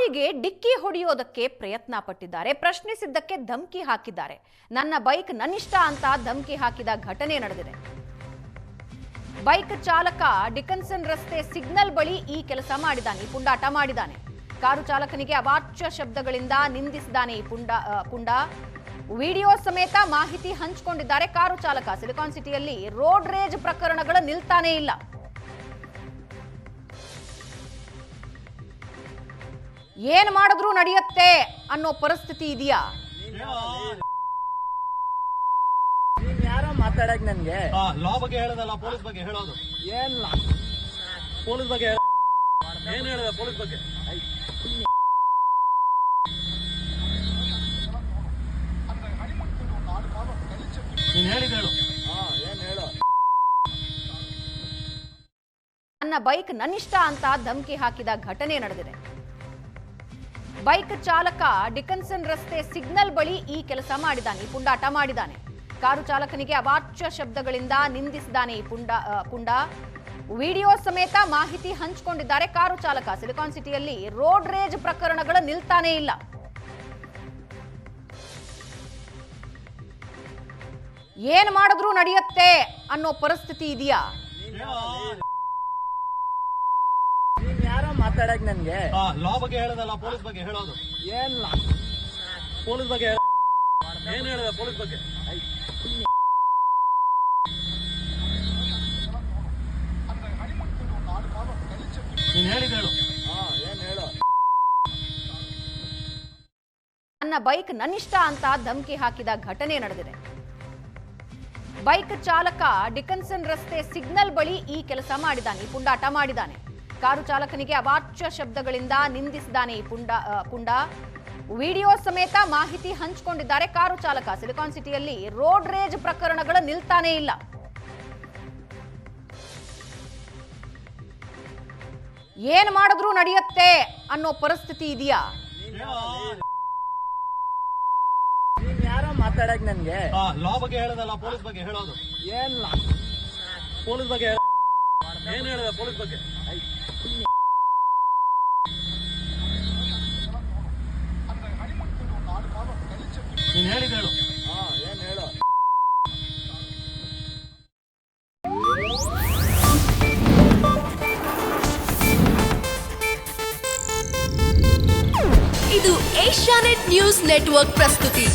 ಕಾರಿಗೆ ಡಿಕ್ಕಿ ಹೊಡೆಯೋದಕ್ಕೆ ಪ್ರಯತ್ನ ಪಟ್ಟಿದ್ದಾರೆ. ಪ್ರಶ್ನಿಸಿದ್ದಕ್ಕೆ ಧಮಕಿ ಹಾಕಿದ್ದಾರೆ. ನನ್ನ ಬೈಕ್ ನನ್ನಿಷ್ಟ ಅಂತ ಧಮಕಿ ಹಾಕಿದ ಘಟನೆ ನಡೆದಿದೆ. ಬೈಕ್ ಚಾಲಕ ಡಿಕನ್ಸನ್ ರಸ್ತೆ ಸಿಗ್ನಲ್ ಬಳಿ ಈ ಕೆಲಸ ಮಾಡಿದ್ದಾನೆ, ಈ ಪುಂಡಾಟ ಮಾಡಿದ್ದಾನೆ. ಕಾರು ಚಾಲಕನಿಗೆ ಅವಾಚ್ಯ ಶಬ್ದಗಳಿಂದ ನಿಂದಿಸಿದ್ದಾನೆ ಈ ಪುಂಡ. ವಿಡಿಯೋ ಸಮೇತ ಮಾಹಿತಿ ಹಂಚಿಕೊಂಡಿದ್ದಾರೆ ಕಾರು ಚಾಲಕ. ಸಿಲಿಕಾನ್ ಸಿಟಿಯಲ್ಲಿ ರೋಡ್ ರೇಜ್ ಪ್ರಕರಣಗಳು ನಿಲ್ತಾನೇ ಇಲ್ಲ. ಏನ್ ಮಾಡಿದ್ರು ನಡೆಯುತ್ತೆ ಅನ್ನೋ ಪರಿಸ್ಥಿತಿ ಇದೆಯಾ? ಯಾರೋ ಮಾತಾಡಕ್ ನನ್ಗೆ ಲಾ ಬಗ್ಗೆ ಹೇಳೋದಲ್ಲ, ಪೊಲೀಸ್ ಬಗ್ಗೆ ಹೇಳೋದು. ಏನ್ ಪೊಲೀಸ್ ಬಗ್ಗೆ ಏನ್ ಹೇಳೋದು? ಪೊಲೀಸ್ ಬಗ್ಗೆ ನೀನ್ ಹೇಳಿದ ಹೇಳು. ಏನ್ ಹೇಳು? ನನ್ನ ಬೈಕ್ ನನ್ನಿಷ್ಟ ಅಂತ ಧಮಕಿ ಹಾಕಿದ ಘಟನೆ ನಡೆದಿದೆ. ಬೈಕ್ ಚಾಲಕ ಡಿಕನ್ಸನ್ ರಸ್ತೆ ಸಿಗ್ನಲ್ ಬಳಿ ಈ ಕೆಲಸ ಮಾಡಿದ್ದಾನೆ, ಈ ಪುಂಡಾಟ ಮಾಡಿದ್ದಾನೆ. ಕಾರು ಚಾಲಕನಿಗೆ ಅವಾಚ್ಯ ಶಬ್ದಗಳಿಂದ ನಿಂದಿಸಿದ್ದಾನೆ ಈ ಪುಂಡ. ವಿಡಿಯೋ ಸಮೇತ ಮಾಹಿತಿ ಹಂಚಿಕೊಂಡಿದ್ದಾರೆ ಕಾರು ಚಾಲಕ. ಸಿಲಿಕಾನ್ ಸಿಟಿಯಲ್ಲಿ ರೋಡ್ ರೇಜ್ ಪ್ರಕರಣಗಳು ನಿಲ್ತಾನೇ ಇಲ್ಲ. ಏನ್ ಮಾಡಿದ್ರು ನಡೆಯುತ್ತೆ ಅನ್ನೋ ಪರಿಸ್ಥಿತಿ ಇದೆಯಾ? ಯಾರೋ ಮಾತಾಡಕ್ ನನ್ಗೆ ಲಾ ಬಗ್ಗೆ ಹೇಳೋದಲ್ಲ, ಪೊಲೀಸ್ ಬಗ್ಗೆ ಹೇಳೋದು. ಏನ್ ಪೊಲೀಸ್ ಬಗ್ಗೆ ಏನ್ ಹೇಳೋದು? ಪೊಲೀಸ್ ಬಗ್ಗೆ ನೀನ್ ಹೇಳಿದ ಹೇಳು. ಏನ್ ಹೇಳು? ನನ್ನ ಬೈಕ್ ನನ್ನಿಷ್ಟ ಅಂತ ಧಮಕಿ ಹಾಕಿದ ಘಟನೆ ನಡೆದಿದೆ. ಬೈಕ್ ಚಾಲಕ ಡಿಕನ್ಸನ್ ರಸ್ತೆ ಸಿಗ್ನಲ್ ಬಳಿ ಈ ಕೆಲಸ ಮಾಡಿದ್ದಾನೆ, ಈ ಪುಂಡಾಟ ಮಾಡಿದ್ದಾನೆ. ಕಾರು ಚಾಲಕನಿಗೆ ಅವಾಚ್ಯ ಶಬ್ದಗಳಿಂದ ನಿಂದಿಸಿದ್ದಾನೆ ಈ ಪುಂಡ. ವಿಡಿಯೋ ಸಮೇತ ಮಾಹಿತಿ ಹಂಚಿಕೊಂಡಿದ್ದಾರೆ ಕಾರು ಚಾಲಕ. ಸಿಲಿಕಾನ್ ಸಿಟಿಯಲ್ಲಿ ರೋಡ್ ರೇಜ್ ಪ್ರಕರಣಗಳು ನಿಲ್ತಾನೇ ಇಲ್ಲ. ಏನ್ ಮಾಡಿದ್ರು ನಡೆಯುತ್ತೆ ಅನ್ನೋ ಪರಿಸ್ಥಿತಿ ಇದೆಯಾ? ಯಾರೋ ಮಾತಾಡಕ್ ನನ್ಗೆ ಲಾ ಬಗ್ಗೆ ಹೇಳೋದಲ್ಲ, ಪೊಲೀಸ್ ಬಗ್ಗೆ ಹೇಳೋದು. ಏನ್ ಪೊಲೀಸ್ ಬಗ್ಗೆ ಏನ್ ಹೇಳೋದು? ಪೊಲೀಸ್ ಬಗ್ಗೆ ನೀನ್ ಹೇಳಿದ ಹೇಳು. ಏನ್ ಹೇಳು? ಇದು ಏಷ್ಯಾನೆಟ್ ನ್ಯೂಸ್ ನೆಟ್ವರ್ಕ್ ಪ್ರಸ್ತುತಿ.